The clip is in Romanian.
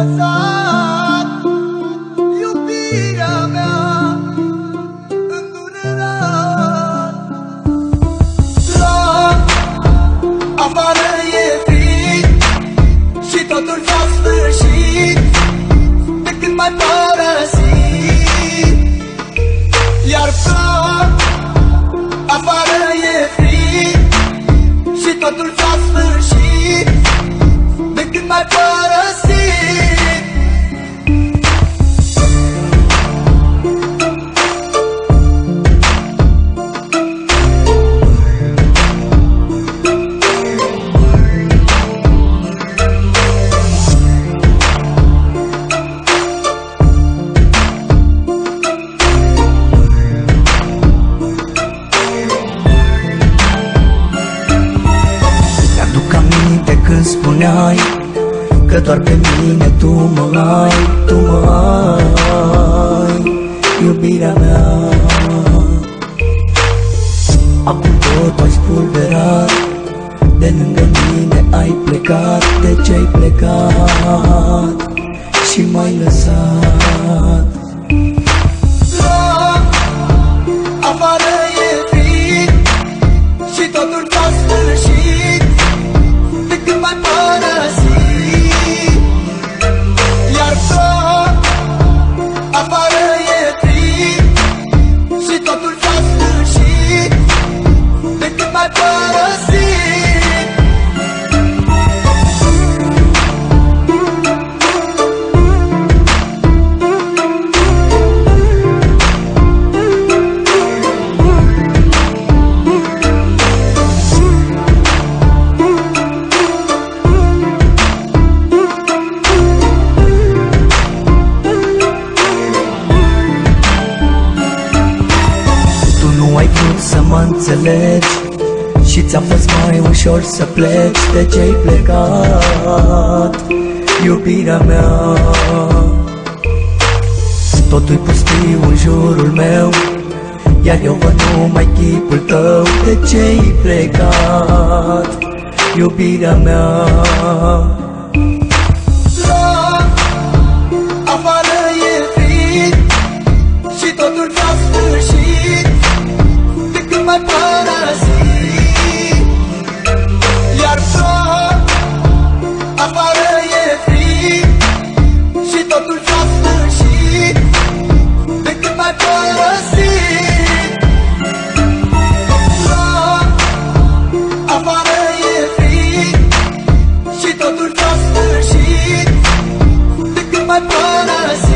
lăsat iubirea mea îndurerat. La afară e frig și totul s-a sfârșit de când m-ai părăsit. Iar ploc, afară e frig și totul s-a sfârșit de când m-ai părăsit. Când spuneai că doar pe mine tu mă ai, tu mă ai, iubirea mea. Acum tot ai spulberat, de lângă mine ai plecat. De ce ai plecat și m-ai lăsat? La afară e frig și totul s-a sfârșit de când m-ai părăsit. Iar ploc, afară e frig și totul s-a sfârșit de când m-ai părăsit. Să mă înțelegi și ți-a fost mai ușor să pleci. De ce-ai plecat, iubirea mea? Totul-i pustiu în jurul meu, iar eu văd numai chipul tău. De ce-ai plecat, iubirea mea? La afară e frig și totul s-a sfârșit de când m-ai părăsit. Iar ploc, afară e frig și totul s-a sfârșit de când m-ai părăsit. La afară e frig și totul s-a sfârșit de când m-ai părăsit.